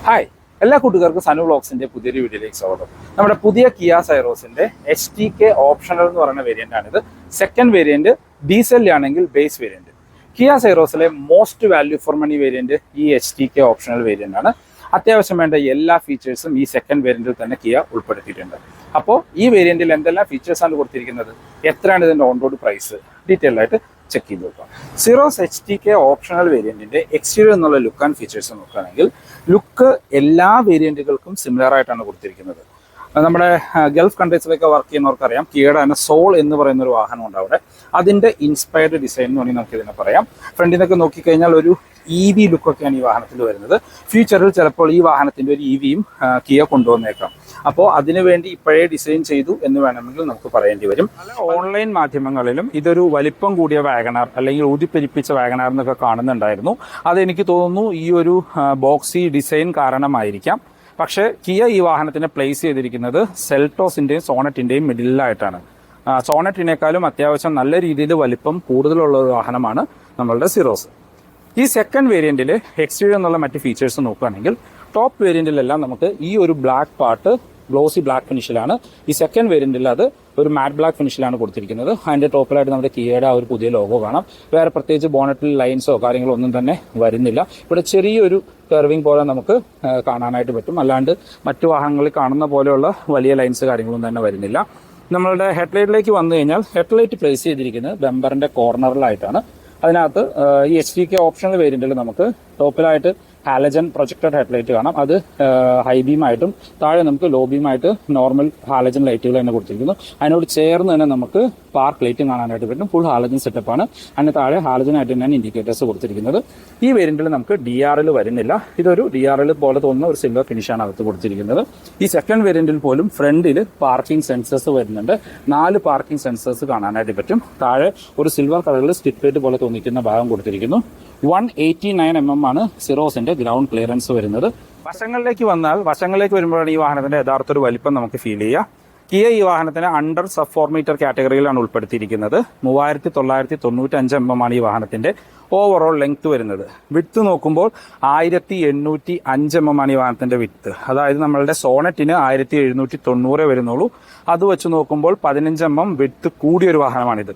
Hi, എല്ലാ കൂട്ടുകാർക്കും സനു വ്ളോഗ്സിന്റെ പുതിയൊരു വീഡിയോയിലേക്ക് സ്വാഗതം. നമ്മുടെ പുതിയ കിയ സൈറോസിന്റെ HTK ഓപ്ഷണൽ എന്ന് പറയുന്ന വേരിയന്റ് ആണിത്. സെക്കൻഡ് വേരിയന്റ് ഡീസലിലാണെങ്കിൽ ബേസ് വേരിയന്റ്. കിയ സൈറോസിലെ most value for money variant ഈ HTK ഓപ്ഷണൽ വേരിയന്റ് ആണ്. അത്യാവശ്യം വേണ്ട എല്ലാ ഫീച്ചേഴ്സും ഈ സെക്കൻഡ് വേരിയന്റിൽ തന്നെ കിയ ഉൾപ്പെടുത്തിയിട്ടുണ്ട്. അപ്പോൾ ഈ വേരിയന്റിൽ എന്തെല്ലാം ഫീച്ചേഴ്സാണ് കൊടുത്തിരിക്കുന്നത്, എത്രയാണ് ഇതിന്റെ ഓൺ റോഡ് പ്രൈസ്, ഡീറ്റെയിൽ ആയിട്ട് ചെക്ക് ചെയ്ത് നോക്കാം. സിറോസ് HTK ഓപ്ഷണൽ വേരിയന്റിന്റെ എക്സ്റ്റീരിയർ എന്നുള്ള ലുക്ക് ആൻഡ് ഫീച്ചേഴ്സ് നോക്കുകയാണെങ്കിൽ ലുക്ക് എല്ലാ വേരിയന്റുകൾക്കും സിമിലർ ആയിട്ടാണ് കൊടുത്തിരിക്കുന്നത്. നമ്മുടെ ഗൾഫ് കൺട്രീസിലൊക്കെ വർക്ക് ചെയ്യുന്നവർക്കറിയാം, കിയയുടെ തന്നെ സോൾ എന്ന് പറയുന്ന ഒരു വാഹനമുണ്ട് അവിടെ. അതിന്റെ ഇൻസ്പയർഡ് ഡിസൈൻ എന്ന് വേണമെങ്കിൽ നമുക്ക് ഇതിനെ പറയാം. ഫ്രണ്ടിൽ നിന്നൊക്കെ നോക്കിക്കഴിഞ്ഞാൽ ഒരു EV ലുക്കൊക്കെയാണ് ഈ വാഹനത്തിൽ വരുന്നത്. ഫ്യൂച്ചറിൽ ചിലപ്പോൾ ഈ വാഹനത്തിന്റെ ഒരു EVയും കിയ കൊണ്ടുവന്നേക്കാം. അപ്പോൾ അതിനുവേണ്ടി ഇപ്പോഴേ ഡിസൈൻ ചെയ്തു എന്ന് വേണമെങ്കിൽ നമുക്ക് പറയേണ്ടി വരും. ഓൺലൈൻ മാധ്യമങ്ങളിലും ഇതൊരു വലിപ്പം കൂടിയ വാഗണാർ അല്ലെങ്കിൽ ഊതിപ്പെരിപ്പിച്ച വാഗണാർ എന്നൊക്കെ കാണുന്നുണ്ടായിരുന്നു. അതെനിക്ക് തോന്നുന്നു ഈ ഒരു ബോക്സി ഡിസൈൻ കാരണമായിരിക്കാം. പക്ഷേ കിയ ഈ വാഹനത്തിനെ പ്ലേസ് ചെയ്തിരിക്കുന്നത് സെൽട്ടോസിന്റെയും സോണറ്റിന്റെയും മിഡിലായിട്ടാണ്. സോണറ്റിനേക്കാളും അത്യാവശ്യം നല്ല രീതിയിൽ വലിപ്പം കൂടുതലുള്ള ഒരു വാഹനമാണ് നമ്മളുടെ സിറോസ്. ഈ സെക്കൻഡ് വേരിയന്റിൽ എക്സ്റ്റീരിയർ എന്നുള്ള മറ്റ് ഫീച്ചേഴ്സ് നോക്കുകയാണെങ്കിൽ ടോപ്പ് വേരിയന്റിലെല്ലാം നമുക്ക് ഈ ഒരു ബ്ലാക്ക് പാർട്ട് ഗ്ലോസി ബ്ലാക്ക് ഫിനിഷിലാണ്. ഈ സെക്കൻഡ് വേരിയന്റിൽ അത് ഒരു മാറ്റ് ബ്ലാക്ക് ഫിനിഷിലാണ് കൊടുത്തിരിക്കുന്നത്. അതിന്റെ ടോപ്പിലായിട്ട് നമ്മുടെ കിയയുടെ ആ ഒരു പുതിയ ലോഗോ കാണാം. വേറെ പ്രത്യേകിച്ച് ബോണറ്റിൽ ലൈൻസോ കാര്യങ്ങളോ ഒന്നും തന്നെ വരുന്നില്ല. ഇവിടെ ചെറിയൊരു കർവിംഗ് പോലെ നമുക്ക് കാണാനായിട്ട് പറ്റും. അല്ലാണ്ട് മറ്റു വാഹനങ്ങളിൽ കാണുന്ന പോലെയുള്ള വലിയ ലൈൻസ് കാര്യങ്ങളൊന്നും തന്നെ വരുന്നില്ല. നമ്മളുടെ ഹെഡ്ലൈറ്റിലേക്ക് വന്നു കഴിഞ്ഞാൽ ഹെഡ്ലൈറ്റ് പ്ലേസ് ചെയ്തിരിക്കുന്നത് ബമ്പറിന്റെ കോർണറിലായിട്ടാണ്. അതിനകത്ത് ഈ HTK ഓപ്ഷണൽ വേരിയന്റിൽ നമുക്ക് ടോപ്പിലായിട്ട് ഹാലജൻ പ്രൊജക്ടഡ് ഹെഡ്ലൈറ്റ് കാണാം. അത് ഹൈ ബീമായിട്ടും താഴെ നമുക്ക് ലോ ബീമായിട്ട് നോർമൽ ഹാലജൻ ലൈറ്റുകൾ തന്നെ കൊടുത്തിരിക്കുന്നു. അതിനോട് ചേർന്ന് തന്നെ നമുക്ക് പാർക്ക് ലൈറ്റും കാണാനായിട്ട് പറ്റും. ഫുൾ ഹാലജൻ സെറ്റപ്പാണ്. അതിന് താഴെ ഹാലജനായിട്ട് തന്നെയാണ് ഇൻഡിക്കേറ്റേഴ്സ് കൊടുത്തിരിക്കുന്നത്. ഈ വേരിയന്റിൽ നമുക്ക് DRL വരുന്നില്ല. ഇതൊരു DRL പോലെ തോന്നുന്ന ഒരു സിൽവർ ഫിനിഷാണ് അകത്ത് കൊടുത്തിരിക്കുന്നത്. ഈ സെക്കൻഡ് വേരിയന്റിൽ പോലും ഫ്രണ്ടിൽ പാർക്കിംഗ് സെൻസേഴ്സ് വരുന്നുണ്ട്. 4 പാർക്കിംഗ് സെൻസേഴ്സ് കാണാനായിട്ട് പറ്റും. താഴെ ഒരു സിൽവർ കളറിൽ സ്റ്റിപ്പ് ലൈറ്റ് പോലെ തോന്നിക്കുന്ന ഭാഗം കൊടുത്തിരിക്കുന്നു. 189 mm ആണ് സിറോസിന്റെ ഗ്രൗണ്ട് ക്ലിയറൻസ് വരുന്നത്. വശങ്ങളിലേക്ക് വരുമ്പോഴാണ് ഈ വാഹനത്തിന്റെ യഥാർത്ഥ ഒരു വലിപ്പം നമുക്ക് ഫീൽ ചെയ്യുക. കിയ ഈ വാഹനത്തിന് അണ്ടർ സബ് 4 മീറ്റർ കാറ്റഗറിയിലാണ് ഉൾപ്പെടുത്തിയിരിക്കുന്നത്. 3995 mm ആണ് ഈ വാഹനത്തിന്റെ ഓവറോൾ ലെങ്ത് വരുന്നത്. വിഡ്ത്ത് നോക്കുമ്പോൾ 1805 mm ആണ് ഈ വാഹനത്തിന്റെ വിഡ്ത്ത്. അതായത് നമ്മളുടെ സോണറ്റിന് 1790 വരുന്നുള്ളൂ. അത് വെച്ച് നോക്കുമ്പോൾ 15 mm വിഡ്ത്ത് കൂടിയൊരു വാഹനമാണിത്.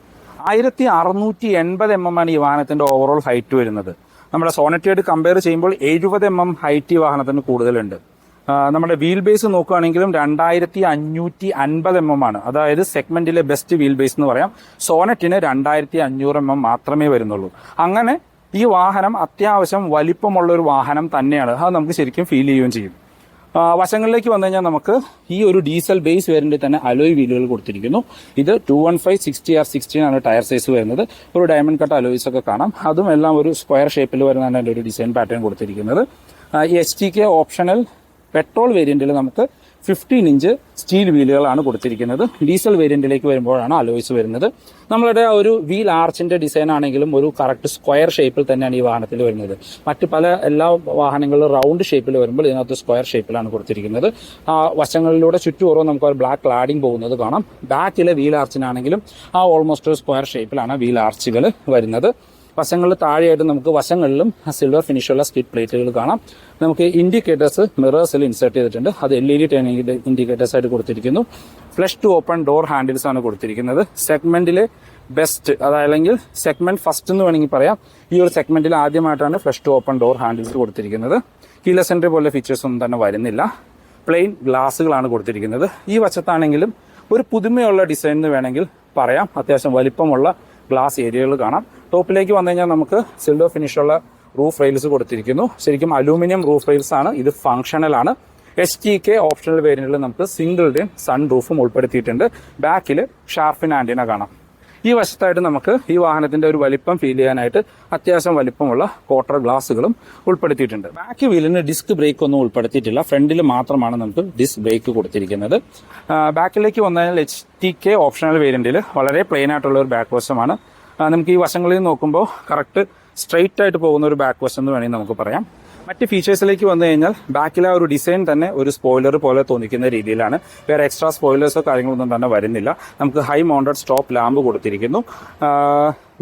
1680 mm ആണ് ഈ വാഹനത്തിന്റെ ഓവറോൾ ഹൈറ്റ് വരുന്നത്. നമ്മുടെ സോണറ്റിയായിട്ട് കമ്പയർ ചെയ്യുമ്പോൾ 70 mm ഹൈറ്റ് ഈ വാഹനത്തിന് കൂടുതലുണ്ട്. നമ്മുടെ വീൽ ബേസ് നോക്കുകയാണെങ്കിലും 2550 mm ആണ്. അതായത് സെഗ്മെന്റിലെ ബെസ്റ്റ് വീൽ ബേസ് എന്ന് പറയാം. സോണറ്റിന് 2500 mm മാത്രമേ വരുന്നുള്ളൂ. അങ്ങനെ ഈ വാഹനം അത്യാവശ്യം വലിപ്പമുള്ള ഒരു വാഹനം തന്നെയാണ്. അത് നമുക്ക് ശരിക്കും ഫീൽ ചെയ്യുകയും ചെയ്യും. വശങ്ങളിലേക്ക് വന്നു കഴിഞ്ഞാൽ നമുക്ക് ഈ ഒരു ഡീസൽ ബേസ് വേരിയന്റിൽ തന്നെ അലോയ് വീലുകൾ കൊടുത്തിരിക്കുന്നു. ഇത് 215/60R16 ആണ് ടയർ സൈസ് വരുന്നത്. ഒരു ഡയമണ്ട് കട്ട് അലോയ്സ് ഒക്കെ കാണാം. അതും എല്ലാം ഒരു സ്ക്വയർ ഷേപ്പിൽ വരുന്നതാണ് അതിന്റെ ഒരു ഡിസൈൻ പാറ്റേൺ കൊടുത്തിരിക്കുന്നത്. ഈ HTK ഓപ്ഷണൽ പെട്രോൾ വേരിയന്റിൽ നമുക്ക് 15 ഇഞ്ച് സ്റ്റീൽ വീലുകളാണ് കൊടുത്തിരിക്കുന്നത്. ഡീസൽ വേരിയന്റിലേക്ക് വരുമ്പോഴാണ് അലോയ്സ് വരുന്നത്. നമ്മളുടെ ഒരു വീൽ ആർച്ചിന്റെ ഡിസൈൻ ആണെങ്കിലും ഒരു കറക്റ്റ് സ്ക്വയർ ഷേപ്പിൽ തന്നെയാണ് ഈ വാഹനത്തിൽ വരുന്നത്. മറ്റ് എല്ലാ വാഹനങ്ങളിലും റൗണ്ട് ഷേപ്പിൽ വരുമ്പോൾ ഇതിനകത്ത് സ്ക്വയർ ഷേപ്പിലാണ് കൊടുത്തിരിക്കുന്നത്. വശങ്ങളിലൂടെ ചുറ്റുപുറവും നമുക്ക് ഒരു ബ്ലാക്ക് ക്ലാഡിംഗ് പോകുന്നത് കാണാം. ബാക്കിലെ വീൽ ആർച്ചിനാണെങ്കിലും ഓൾമോസ്റ്റ് ഒരു സ്ക്വയർ ഷേപ്പിലാണ് വീൽ ആർച്ചുകൾ വരുന്നത്. വശങ്ങളിൽ താഴെയായിട്ട് നമുക്ക് വശങ്ങളിലും സിൽവർ ഫിനിഷുള്ള സ്റ്റിപ്പ് പ്ലേറ്റുകൾ കാണാം. നമുക്ക് ഇൻഡിക്കേറ്റേഴ്സ് മിറേഴ്സിൽ ഇൻസേർട്ട് ചെയ്തിട്ടുണ്ട്. അത് LED ടേണിംഗ് ഇൻഡിക്കേറ്റേഴ്സ് ആയിട്ട് കൊടുത്തിരിക്കുന്നു. Flush to open door handles ആണ് കൊടുത്തിരിക്കുന്നത്. സെഗ്മെന്റിലെ ബെസ്റ്റ്, അതല്ലെങ്കിൽ സെഗ്മെന്റ് ഫസ്റ്റ് എന്ന് വേണമെങ്കിൽ പറയാം. ഈ ഒരു സെഗ്മെന്റിൽ ആദ്യമായിട്ടാണ് flush to open door handles കൊടുത്തിരിക്കുന്നത്. കീലെസ് എൻട്രി പോലെ ഫീച്ചേഴ്സ് ഒന്നും തന്നെ വരുന്നില്ല. പ്ലെയിൻ ഗ്ലാസുകളാണ് കൊടുത്തിരിക്കുന്നത്. ഈ വശത്താണെങ്കിലും ഒരു പുതുമയുള്ള ഡിസൈൻ എന്ന് വേണമെങ്കിൽ പറയാം. അത്യാവശ്യം വലിപ്പമുള്ള ഗ്ലാസ് ഏരിയകൾ കാണാം. ടോപ്പിലേക്ക് വന്നു കഴിഞ്ഞാൽ നമുക്ക് സിൽവർ ഫിനിഷുള്ള റൂഫ് റെയിൽസ് കൊടുത്തിരിക്കുന്നു. ശരിക്കും അലൂമിനിയം റൂഫ് റെയിൽസ് ആണ്. ഇത് ഫംഗ്ഷണൽ ആണ്. HTK ഓപ്ഷണൽ വേരിയന്റിൽ നമുക്ക് സിംഗിൾ സൺ റൂഫും ഉൾപ്പെടുത്തിയിട്ടുണ്ട്. ബാക്കിൽ ഷാർഫിൻ ആന്റിന കാണാം. ഈ വശത്തായിട്ട് നമുക്ക് ഈ വാഹനത്തിന്റെ ഒരു വലിപ്പം ഫീൽ ചെയ്യാനായിട്ട് അത്യാവശ്യം വലിപ്പമുള്ള ക്വാർട്ടർ ഗ്ലാസുകളും ഉൾപ്പെടുത്തിയിട്ടുണ്ട്. ബാക്ക് വീലിന് ഡിസ്ക് ബ്രേക്ക് ഒന്നും ഉൾപ്പെടുത്തിയിട്ടില്ല. ഫ്രണ്ടിൽ മാത്രമാണ് നമുക്ക് ഡിസ്ക് ബ്രേക്ക് കൊടുത്തിരിക്കുന്നത്. ബാക്കിലേക്ക് വന്നാൽ HTK ഓപ്ഷണൽ വേരിയന്റിൽ വളരെ പ്ലെയിൻ ആയിട്ടുള്ള ഒരു ബാക്ക് വശമാണ്. നമുക്ക് ഈ വശങ്ങളിൽ നോക്കുമ്പോൾ കറക്റ്റ് സ്ട്രെയിറ്റ് ആയിട്ട് പോകുന്ന ഒരു ബാക്ക് വശം എന്ന് വേണമെങ്കിൽ നമുക്ക് പറയാം. മറ്റ് ഫീച്ചേഴ്സിലേക്ക് വന്നു കഴിഞ്ഞാൽ ബാക്കിലെ ഒരു ഡിസൈൻ തന്നെ ഒരു സ്പോയിലർ പോലെ തോന്നിക്കുന്ന രീതിയിലാണ്. വേറെ എക്സ്ട്രാ സ്പോയിലേഴ്സോ കാര്യങ്ങളൊന്നും തന്നെ വരുന്നില്ല. നമുക്ക് ഹൈ മൗണ്ടഡ് സ്റ്റോപ്പ് ലാമ്പ് കൊടുത്തിരിക്കുന്നു.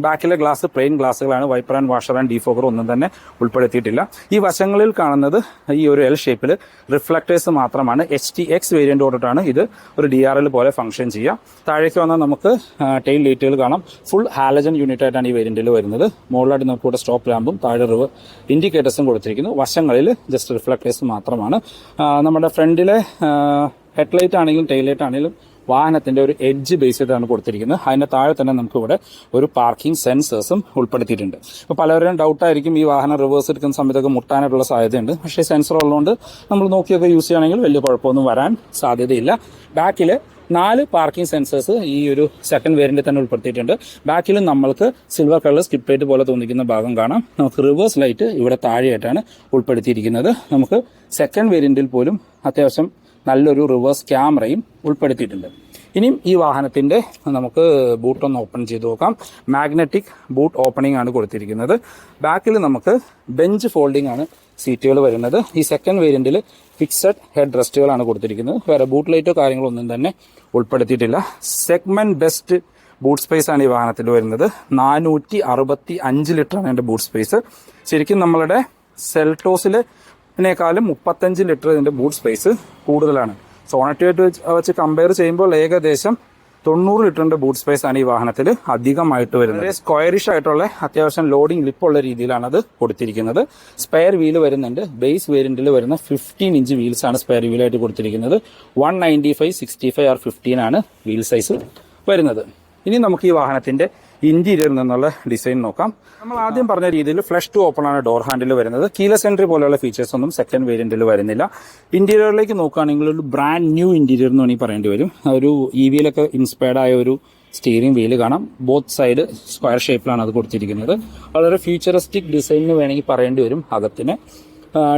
ബാക്കിലെ ഗ്ലാസ് പ്ലെയിൻ ഗ്ലാസ്സുകളാണ്. Wiper and washer and defogger ഒന്നും തന്നെ ഉൾപ്പെടുത്തിയിട്ടില്ല. ഈ വശങ്ങളിൽ കാണുന്നത് ഈ ഒരു എൽ ഷേപ്പിൽ റിഫ്ലക്ടേഴ്സ് മാത്രമാണ്. HTX വേരിയൻറ്റോടാണ് ഇത് ഒരു DRL പോലെ ഫംഗ്ഷൻ ചെയ്യുക. താഴേക്ക് വന്നാൽ നമുക്ക് ടെയിൽ ലൈറ്റുകൾ കാണാം. ഫുൾ ഹാലജൻ യൂണിറ്റ് ആയിട്ടാണ് ഈ വേരിയൻറ്റിൽ വരുന്നത്. മുകളിലായിട്ട് നമുക്ക് ഇവിടെ സ്റ്റോപ്പ് ലാമ്പും താഴെ റിവർ ഇൻഡിക്കേറ്റേഴ്സും കൊടുത്തിരിക്കുന്നു. വശങ്ങളിൽ ജസ്റ്റ് റിഫ്ലക്ടേഴ്സ് മാത്രമാണ്. നമ്മുടെ ഫ്രണ്ടിലെ ഹെഡ്ലൈറ്റ് ആണെങ്കിലും ടെയിൽ ലൈറ്റ് ആണെങ്കിലും വാഹനത്തിന്റെ ഒരു എഡ്ജ് ബേസ് ചെയ്താണ് കൊടുത്തിരിക്കുന്നത്. അതിന്റെ താഴെ തന്നെ നമുക്ക് ഇവിടെ ഒരു പാർക്കിംഗ് സെൻസേഴ്സും ഉൾപ്പെടുത്തിയിട്ടുണ്ട്. ഇപ്പോൾ പലരും ഡൗട്ടായിരിക്കും ഈ വാഹനം റിവേഴ്സ് എടുക്കുന്ന സമയത്തൊക്കെ മുട്ടാനായിട്ടുള്ള സാധ്യതയുണ്ട്. പക്ഷേ സെൻസർ ഉള്ളതുകൊണ്ട് നമ്മൾ നോക്കിയൊക്കെ യൂസ് ചെയ്യുകയാണെങ്കിൽ വലിയ കുഴപ്പമൊന്നും വരാൻ സാധ്യതയില്ല. ബാക്കിൽ 4 പാർക്കിംഗ് സെൻസേഴ്സ് ഈ ഒരു സെക്കൻഡ് വേരിയന്റിൽ തന്നെ ഉൾപ്പെടുത്തിയിട്ടുണ്ട്. ബാക്കിൽ നമ്മൾക്ക് സിൽവർ കളർ സ്കിപ്പ് ലൈറ്റ് പോലെ തോന്നിക്കുന്ന ഭാഗം കാണാം. നമുക്ക് റിവേഴ്സ് ലൈറ്റ് ഇവിടെ താഴെയായിട്ടാണ് ഉൾപ്പെടുത്തിയിരിക്കുന്നത്. നമുക്ക് സെക്കൻഡ് വേരിയന്റിൽ പോലും അത്യാവശ്യം നല്ലൊരു റിവേഴ്സ് ക്യാമറയും ഉൾപ്പെടുത്തിയിട്ടുണ്ട്. ഇനിയും ഈ വാഹനത്തിന്റെ നമുക്ക് ബൂട്ട് ഒന്ന് ഓപ്പൺ ചെയ്ത് നോക്കാം. മാഗ്നറ്റിക് ബൂട്ട് ഓപ്പണിംഗ് ആണ് കൊടുത്തിരിക്കുന്നത്. ബാക്കിൽ നമുക്ക് ബെഞ്ച് ഫോൾഡിംഗ് ആണ് സീറ്റുകൾ വരുന്നത്. ഈ സെക്കൻഡ് വേരിയന്റിൽ ഫിക്സഡ് ഹെഡ് റെസ്റ്റുകളാണ് കൊടുത്തിരിക്കുന്നത്. വേറെ ബൂട്ട് ലൈറ്റോ കാര്യങ്ങളോ ഒന്നും തന്നെ ഉൾപ്പെടുത്തിയിട്ടില്ല. സെഗ്മെന്റ് ബെസ്റ്റ് ബൂട്ട് സ്പേസ് ആണ് ഈ വാഹനത്തിൽ വരുന്നത്. 465 ലിറ്ററാണ് അതിന്റെ ബൂട്ട് സ്പേസ്. ശരിക്കും നമ്മളുടെ സെൽട്ടോസിനേക്കാളും 35 ലിറ്റർ ഇതിന്റെ ബൂട്ട് സ്പേസ് കൂടുതലാണ്. സോണറ്റുമായിട്ട് വെച്ച് കമ്പയർ ചെയ്യുമ്പോൾ ഏകദേശം 90 ലിറ്ററിന്റെ ബൂട്ട് സ്പേസ് ആണ് ഈ വാഹനത്തിൽ അധികമായിട്ട് വരുന്നത്. സ്ക്വയറിഷ് ആയിട്ടുള്ള അത്യാവശ്യം ലോഡിംഗ് ലിപ്പുള്ള രീതിയിലാണ് അത് കൊടുത്തിരിക്കുന്നത്. സ്പെയർ വീല് വരുന്നുണ്ട്. ബേസ് വേരിയന്റിൽ വരുന്ന 15 ഇഞ്ച് വീൽസ് ആണ് സ്പെയർ വീലായിട്ട് കൊടുത്തിരിക്കുന്നത്. 195, 65 or 15 ആണ് വീൽ സൈസ് വരുന്നത്. ഇനി നമുക്ക് ഈ വാഹനത്തിന്റെ ഇന്റീരിയറിൽ നിന്നുള്ള ഡിസൈൻ നോക്കാം. നമ്മൾ ആദ്യം പറഞ്ഞ രീതിയിൽ ഫ്ലഷ് ടു ഓപ്പൺ ആണ് ഡോർ ഹാൻഡിൽ വരുന്നത്. കീലെസ് എൻട്രി പോലെയുള്ള ഫീച്ചേഴ്സ് ഒന്നും സെക്കൻഡ് വേരിയന്റിൽ വരുന്നില്ല. ഇന്റീരിയറിലേക്ക് നോക്കുകയാണെങ്കിൽ ഒരു ബ്രാൻഡ് ന്യൂ ഇന്റീരിയർ എന്ന് വേണമെങ്കിൽ പറയേണ്ടി വരും. ഒരു EVയിലൊക്കെ ഇൻസ്പയർഡ് ആയ ഒരു സ്റ്റിയറിംഗ് വീല് കാണാം. ബോത്ത് സൈഡ് സ്ക്വയർ ഷേപ്പിലാണ് അത് കൊടുത്തിരിക്കുന്നത്. വളരെ ഫ്യൂച്ചറിസ്റ്റിക് ഡിസൈൻ എന്ന് വേണമെങ്കിൽ പറയേണ്ടി വരും അകത്തിന്.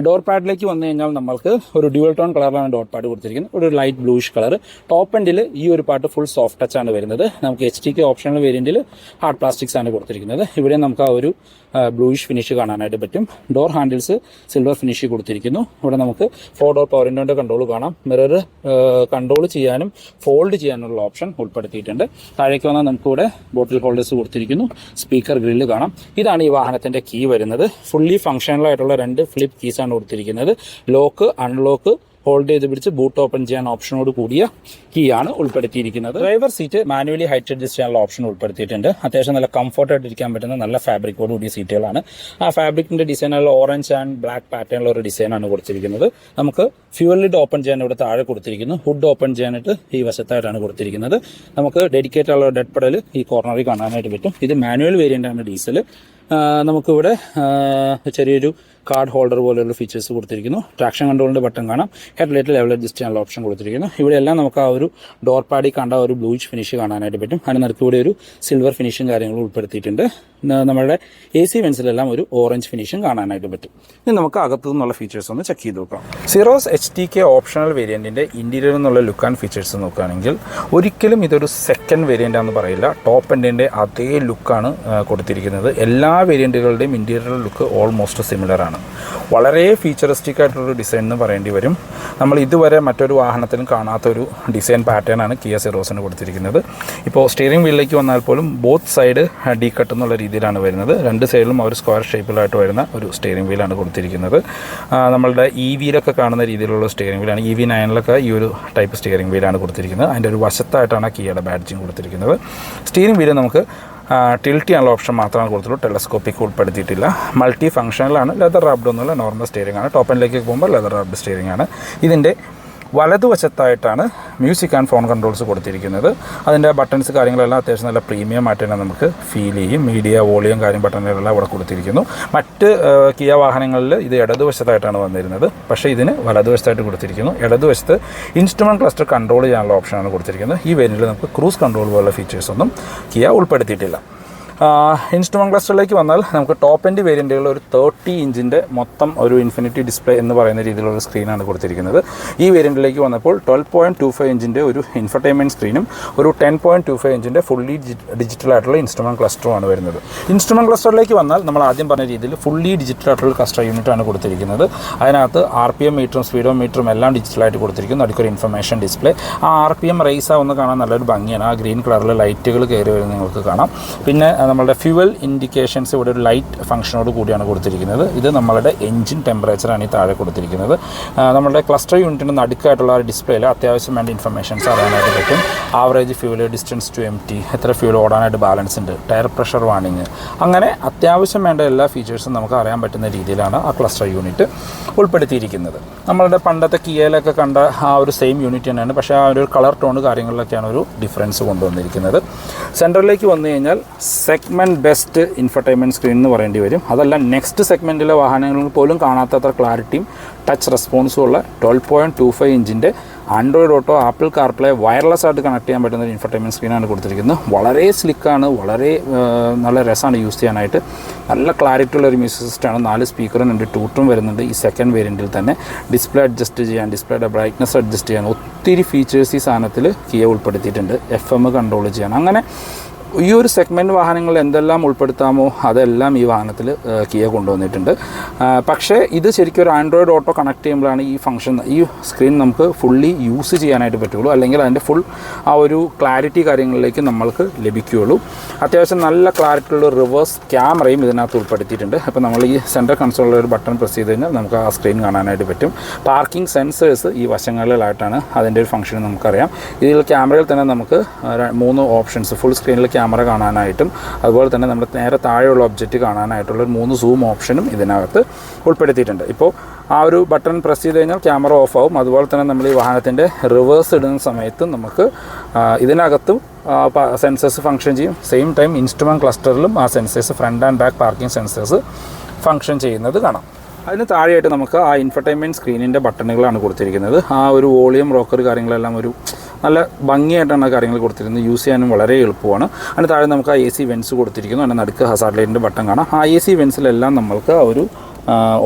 ഡോർ പാഡിലേക്ക് വന്നു കഴിഞ്ഞാൽ നമ്മൾക്ക് ഒരു ഡ്യുവൽ ടോൺ കളറിലാണ് ഡോർ പാഡ് കൊടുത്തിരിക്കുന്നത്. ഒരു ലൈറ്റ് ബ്ലൂയിഷ് കളർ. ടോപ്പ് എൻഡിൽ ഈ ഒരു പാർട്ട് ഫുൾ സോഫ്റ്റ് ടച്ച് ആണ് വരുന്നത്. നമുക്ക് HTK ഓപ്ഷണൽ വേരിയന്റിൽ ഹാർഡ് പ്ലാസ്റ്റിക്സ് ആണ് കൊടുത്തിരിക്കുന്നത്. ഇവിടെ നമുക്ക് ആ ഒരു ബ്ലൂയിഷ് ഫിനിഷ് കാണാനായിട്ട് പറ്റും. ഡോർ ഹാൻഡിൽസ് സിൽവർ ഫിനിഷ് കൊടുത്തിരിക്കുന്നു. ഇവിടെ നമുക്ക് 4 ഡോർ പവർ വിൻഡോന്റെ കൺട്രോൾ കാണാം. മിറർ കൺട്രോൾ ചെയ്യാനും ഫോൾഡ് ചെയ്യാനുള്ള ഓപ്ഷൻ ഉൾപ്പെടുത്തിയിട്ടുണ്ട്. താഴേക്ക് വന്നാൽ നമുക്കിവിടെ ബോട്ടിൽ ഹോൾഡേഴ്സ് കൊടുത്തിരിക്കുന്നു. സ്പീക്കർ ഗ്രില്ല് കാണാം. ഇതാണ് ഈ വാഹനത്തിന്റെ കീ വരുന്നത്. ഫുള്ളി ഫംഗ്ഷണൽ ആയിട്ടുള്ള 2 ഫ്ലിപ്പ് കീസ് ആണ് കൊടുത്തിരിക്കുന്നത്. ലോക്ക്, അൺലോക്ക്, ഹോൾഡ് ചെയ്ത് പിടിച്ച് ബൂട്ട് ഓപ്പൺ ചെയ്യാൻ ഓപ്ഷനോട് കൂടിയ കീ ആണ് ഉൾപ്പെടുത്തിയിരിക്കുന്നത്. Driver seat manually height adjust ചെയ്യാനുള്ള ഓപ്ഷൻ ഉൾപ്പെടുത്തിയിട്ടുണ്ട്. അത്യാവശ്യം നല്ല കംഫർട്ടായിട്ട് ഇരിക്കാൻ പറ്റുന്ന നല്ല ഫാബ്രിക്കോട് കൂടിയ സീറ്റുകളാണ്. ആ ഫാബ്രിക്കിന്റെ ഡിസൈനുള്ള ഓറഞ്ച് ആൻഡ് ബ്ലാക്ക് പാറ്റേണിലുള്ള ഒരു ഡിസൈനാണ് കൊടുത്തിരിക്കുന്നത്. നമുക്ക് ഫ്യൂവൽ ലിഡ് ഓപ്പൺ ചെയ്യാൻ ഇവിടെ താഴെ കൊടുത്തിരിക്കുന്നു. ഹുഡ് ഓപ്പൺ ചെയ്യാനായിട്ട് ഈ വശത്തായിട്ടാണ് കൊടുത്തിരിക്കുന്നത്. നമുക്ക് ഡെഡിക്കേറ്റ് ഉള്ള ഡെഡ് പെഡൽ ഈ കോർണറിൽ കാണാനായിട്ട് പറ്റും. ഇത് മാനുവൽ വേരിയന്റ് ആണ് ഡീസൽ. നമുക്കിവിടെ ചെറിയൊരു കാർഡ് ഹോൾഡർ പോലെയുള്ള ഫീച്ചേഴ്സ് കൊടുത്തിരിക്കുന്നു. ട്രാക്ഷൻ കൺട്രോളിന്റെ ബട്ടൺ കാണാം. ഹെഡ്ലൈറ്റ് ലെവൽ അഡ്ജസ്റ്റ് ചെയ്യാനുള്ള ഓപ്ഷൻ കൊടുത്തിരിക്കുന്നു. ഇവിടെയെല്ലാം നമുക്ക് ആ ഒരു ഡോർ പാഡിൽ കണ്ട ഒരു ബ്ലൂയിഷ് ഫിനിഷ് കാണാനായിട്ട് പറ്റും. അതിന് നടുക്കൂടെ ഒരു സിൽവർ ഫിനിഷും കാര്യങ്ങളും ഉൾപ്പെടുത്തിയിട്ടുണ്ട്. നമ്മുടെ AC വെൻസിലെല്ലാം ഒരു ഓറഞ്ച് ഫിനിഷും കാണാനായിട്ട് പറ്റും. ഇനി നമുക്ക് അകത്തു നിന്നുള്ള ഫീച്ചേഴ്സ് ഒന്ന് ചെക്ക് ചെയ്ത് നോക്കാം. സിറോസ് HTK ഓപ്ഷണൽ വേരിയന്റിന്റെ ഇന്റീരിയർ എന്നുള്ള ലുക്ക് ആൻഡ് ഫീച്ചേഴ്സ് നോക്കുകയാണെങ്കിൽ ഒരിക്കലും ഇതൊരു സെക്കൻഡ് വേരിയന്റ് ആണെന്ന് പറയില്ല. ടോപ്പ് എൻഡിന്റെ അതേ ലുക്കാണ് കൊടുത്തിരിക്കുന്നത്. എല്ലാ വേരിയന്റുകളുടെയും ഇന്റീരിയർ ലുക്ക് ഓൾമോസ്റ്റ് സിമിലർ ആണ്. വളരെ ഫീച്ചറിസ്റ്റിക് ആയിട്ടുള്ളൊരു ഡിസൈൻ എന്ന് പറയേണ്ടി വരും. നമ്മൾ ഇതുവരെ മറ്റൊരു വാഹനത്തിലും കാണാത്തൊരു ഡിസൈൻ പാറ്റേൺ ആണ് കിയ സിറോസിന് കൊടുത്തിരിക്കുന്നത്. ഇപ്പോൾ സ്റ്റിയറിംഗ് വീലിലേക്ക് വന്നാൽ പോലും ബോത്ത് സൈഡ് ഡീ കട്ട് എന്നുള്ള രീതിയിലാണ് വരുന്നത്. 2 സൈഡിലും ഒരു സ്ക്വയർ ഷേപ്പിലായിട്ട് വരുന്ന ഒരു സ്റ്റിയറിംഗ് വീലാണ് കൊടുത്തിരിക്കുന്നത്. നമ്മളുടെ EVയിലൊക്കെ കാണുന്ന രീതിയിലുള്ള സ്റ്റിയറിംഗ് വീലാണ്. EV9 ഈ ഒരു ടൈപ്പ് സ്റ്റിയറിംഗ് വീലാണ് കൊടുത്തിരിക്കുന്നത്. അതിൻ്റെ ഒരു വശത്തായിട്ടാണ് കിയയുടെ ബാഡ്ജിങ് കൊടുത്തിരിക്കുന്നത്. സ്റ്റിയറിംഗ് വീല് നമുക്ക് ടിൽറ്റ് ചെയ്യാനുള്ള ഓപ്ഷൻ മാത്രമാണ് കൊടുത്തുള്ളൂ. ടെലസ്കോപ്പിക് ഉൾപ്പെടുത്തിയിട്ടില്ല. മൾട്ടി ഫംഗ്ഷനിലാണ്. ലെതർ റാബ്ഡ് ഒന്നുമില്ല. നോർമൽ സ്റ്റിയറിംഗ് ആണ്. ടോപ്പ് എൻഡിലേക്ക് പോകുമ്പോൾ ലെതർ റാബ്ഡ് സ്റ്റിയറിംഗ് ആണ്. ഇതിൻ്റെ വലതുവശത്തായിട്ടാണ് മ്യൂസിക് ആൻഡ് ഫോൺ കൺട്രോൾസ് കൊടുത്തിരിക്കുന്നത്. അതിൻ്റെ ബട്ടൺസ് കാര്യങ്ങളെല്ലാം അത്യാവശ്യം നല്ല പ്രീമിയം ആയിട്ട് തന്നെ നമുക്ക് ഫീൽ ചെയ്യും. മീഡിയ, വോളിയം ബട്ടണുകളെല്ലാം ഇവിടെ കൊടുത്തിരിക്കുന്നു. മറ്റ് കിയ വാഹനങ്ങളിൽ ഇത് ഇടതുവശത്തായിട്ടാണ് വന്നിരുന്നത്. പക്ഷേ ഇതിന് വലതുവശത്തായിട്ട് കൊടുത്തിരിക്കുന്നു. ഇടതുവശത്ത് ഇൻസ്ട്രുമെൻറ്റ് ക്ലസ്റ്റർ കൺട്രോൾ ചെയ്യാനുള്ള ഓപ്ഷനാണ് കൊടുത്തിരിക്കുന്നത്. ഈ വേരിയന്റിൽ നമുക്ക് ക്രൂസ് കൺട്രോൾ പോലുള്ള ഫീച്ചേഴ്സൊന്നും കിയ ഉൾപ്പെടുത്തിയിട്ടില്ല. ഇൻസ്ട്രുമെൻറ്റ് ക്ലസ്റ്ററിലേക്ക് വന്നാൽ നമുക്ക് ടോപ്പ് എൻഡ് വേരിയൻറ്റുകളിൽ ഒരു 30 ഇഞ്ചിൻ്റെ മൊത്തം ഒരു ഇൻഫിനിറ്റി ഡിസ്പ്ലേ എന്ന് പറയുന്ന രീതിയിലുള്ള സ്ക്രീനാണ് കൊടുത്തിരിക്കുന്നത്. ഈ വേരിയൻറ്റിലേക്ക് വന്നപ്പോൾ 12.25 ഇഞ്ചിൻ്റെ ഒരു ഇൻഫർടൈൻമെൻറ്റ് സ്ക്രീനും ഒരു 10.25 ഇഞ്ചിൻ്റെ ഫുള്ളി ഡിജിറ്റൽ ആയിട്ടുള്ള ഇൻസ്ട്രുമെൻറ്റ് ക്ലസ്റ്ററുമാണ് വരുന്നത്. ഇൻസ്ട്രുമെൻറ്റ് ക്ലസ്റ്ററിലേക്ക് വന്നാൽ നമ്മൾ ആദ്യം പറഞ്ഞ രീതിയിൽ ഫുള്ളി ഡിജിറ്റൽ ആയിട്ടുള്ള ക്ലസ്റ്റർ യൂണിറ്റാണ് കൊടുത്തിരിക്കുന്നത്. അതിനകത്ത് RPM മീറ്ററും സ്പീഡോമീറ്ററും എല്ലാം ഡിജിറ്റലായിട്ട് കൊടുത്തിരിക്കുന്നു. അടുത്തൊരു ഇൻഫർമേഷൻ ഡിസ്പ്ലേ. ആ RPM റൈസ് ആവുന്ന കാണാൻ നല്ലൊരു ഭംഗിയാണ്. ആ ഗ്രീൻ കളറിൽ ലൈറ്റുകൾ കയറി വരുന്നത് നിങ്ങൾക്ക് കാണാം. പിന്നെ നമ്മളുടെ ഫ്യൂവൽ ഇൻഡിക്കേഷൻസ് ഇവിടെ ഒരു ലൈറ്റ് ഫംഗ്ഷനോട് കൂടിയാണ് കൊടുത്തിരിക്കുന്നത്. ഇത് നമ്മളുടെ എൻജിൻ ടെമ്പറേച്ചറാണ് ഈ താഴെ കൊടുത്തിരിക്കുന്നത്. നമ്മുടെ ക്ലസ്റ്റർ യൂണിറ്റിൻ്റെ നടുക്കായിട്ടുള്ള ആ ഡിസ്പ്ലേയിൽ അത്യാവശ്യം വേണ്ട ഇൻഫർമേഷൻസ് അറിയാനായിട്ട് പറ്റും. Average fuel, distance to empty, എത്ര ഫ്യൂൽ ഓടാനായിട്ട് ബാലൻസ് ഉണ്ട്, ടയർ പ്രഷർ വാണിങ്, അങ്ങനെ അത്യാവശ്യം വേണ്ട എല്ലാ ഫീച്ചേഴ്സും നമുക്ക് അറിയാൻ പറ്റുന്ന രീതിയിലാണ് ആ ക്ലസ്റ്റർ യൂണിറ്റ് ഉൾപ്പെടുത്തിയിരിക്കുന്നത്. നമ്മളുടെ പണ്ടത്തെ കിയയിലൊക്കെ കണ്ട ആ ഒരു സെയിം യൂണിറ്റ് തന്നെയാണ്, പക്ഷേ ആ ഒരു കളർ ടോൺ കാര്യങ്ങളിലൊക്കെയാണ് ഒരു ഡിഫറൻസ് കൊണ്ടുവന്നിരിക്കുന്നത്. സെൻറ്ററിലേക്ക് വന്നു കഴിഞ്ഞാൽ സെഗ്മെൻറ്റ് ബെസ്റ്റ് ഇൻഫർടൈൻമെൻറ്റ് സ്ക്രീൻ എന്ന് പറയേണ്ടി വരും. അതല്ല, നെക്സ്റ്റ് സെഗ്മെൻറ്റിലെ വാഹനങ്ങളിൽ പോലും കാണാത്തത്ര ക്ലാരിറ്റിയും ടച്ച് റെസ്പോൺസും ഉള്ള 12.25 ഇഞ്ചിൻ്റെ Android auto, apple CarPlay wireless ആയിട്ട് കണക്ട് ചെയ്യാൻ പറ്റുന്ന ഒരു ഇൻഫർടൈൻമെൻറ്റ് സ്ക്രീനാണ് കൊടുത്തിരിക്കുന്നത്. വളരെ സ്ലിക്കാണ്, വളരെ നല്ല രസമാണ് യൂസ് ചെയ്യാനായിട്ട്. നല്ല ക്ലാരിറ്റി ഉള്ള ഒരു മ്യൂസിക് സിസ്റ്റമാണ്. 4 സ്പീക്കറും 2 ട്യൂട്ടറും വരുന്നുണ്ട് ഈ സെക്കൻഡ് വേരിയൻറ്റിൽ തന്നെ. ഡിസ്പ്ലേ അഡ്ജസ്റ്റ് ചെയ്യാൻ, ഡിസ്പ്ലേയുടെ ബ്രൈറ്റ്നസ് അഡ്ജസ്റ്റ് ചെയ്യാൻ ഒത്തിരി ഫീച്ചേഴ്സ് ഈ സാധനത്തിൽ കിയ ഉൾപ്പെടുത്തിയിട്ടുണ്ട്. FM കൺട്രോൾ ചെയ്യാൻ, അങ്ങനെ ഈ ഒരു സെഗ്മെൻറ്റ് വാഹനങ്ങൾ എന്തെല്ലാം ഉൾപ്പെടുത്താമോ അതെല്ലാം ഈ വാഹനത്തിൽ കിയ കൊണ്ടുവന്നിട്ടുണ്ട്. പക്ഷേ ഇത് ശരിക്കും ഒരു ആൻഡ്രോയിഡ് ഓട്ടോ കണക്ട് ചെയ്യുമ്പോഴാണ് ഈ ഫംഗ്ഷൻ, ഈ സ്ക്രീൻ നമുക്ക് ഫുള്ളി യൂസ് ചെയ്യാനായിട്ട് പറ്റുള്ളൂ. അല്ലെങ്കിൽ അതിൻ്റെ ഫുൾ ആ ഒരു ക്ലാരിറ്റി കാര്യങ്ങളിലേക്ക് നമ്മൾക്ക് ലഭിക്കുകയുള്ളൂ. അത്യാവശ്യം നല്ല ക്ലാരിറ്റി ഉള്ള റിവേഴ്സ് ക്യാമറയും ഇതിനകത്ത് ഉൾപ്പെടുത്തിയിട്ടുണ്ട്. അപ്പോൾ നമ്മൾ ഈ സെൻട്രൽ കൺസോളിൽ ഒരു ബട്ടൺ പ്രസ് ചെയ്ത് കഴിഞ്ഞാൽ നമുക്ക് ആ സ്ക്രീൻ കാണാനായിട്ട് പറ്റും. പാർക്കിംഗ് സെൻസേഴ്സ് ഈ വശങ്ങളിലായിട്ടാണ് അതിൻ്റെ ഒരു ഫംഗ്ഷൻ നമുക്കറിയാം. ഇതിൽ ക്യാമറയിൽ തന്നെ നമുക്ക് 3 ഓപ്ഷൻസ്, ഫുൾ സ്ക്രീനിൽ ക്യാമറ കാണാനായിട്ടും അതുപോലെ തന്നെ നമ്മുടെ നേരെ താഴെയുള്ള ഒബ്ജക്റ്റ് കാണാനായിട്ടുള്ള 3 സൂം ഓപ്ഷനും ഇതിനകത്ത് ഉൾപ്പെടുത്തിയിട്ടുണ്ട്. ഇപ്പോൾ ആ ഒരു ബട്ടൺ പ്രസ് ചെയ്ത് കഴിഞ്ഞാൽ ക്യാമറ ഓഫ് ആവും. അതുപോലെ തന്നെ നമ്മൾ ഈ വാഹനത്തിൻ്റെ റിവേഴ്സ് ഇടുന്ന സമയത്ത് നമുക്ക് ഇതിനകത്തും സെൻസേഴ്സ് ഫംഗ്ഷൻ ചെയ്യും. സെയിം ടൈം ഇൻസ്ട്രുമെൻറ്റ് ക്ലസ്റ്ററിലും ആ sensors, front and back parking sensors function ചെയ്യുന്നത് കാണാം. അതിന് താഴെയായിട്ട് നമുക്ക് ആ ഇൻഫർടൈൻമെൻറ്റ് സ്ക്രീനിൻ്റെ ബട്ടണുകളാണ് കൊടുത്തിരിക്കുന്നത്. ആ ഒരു വോളിയം റോക്കർ കാര്യങ്ങളെല്ലാം ഒരു നല്ല ഭംഗിയായിട്ടാണ് കാര്യങ്ങൾ കൊടുത്തിരുന്നത്. യൂസ് ചെയ്യാനും വളരെ എളുപ്പമാണ്. അതിന് താഴെ നമുക്ക് ആ AC വെൻസ് കൊടുത്തിരിക്കുന്നു. അതിൻ്റെ നടുക്ക് ഹസാർഡ് ലൈറ്റിൻ്റെ ബട്ടൺ കാണാം. ആ AC വെൻസിലെല്ലാം നമ്മൾക്ക് ആ ഒരു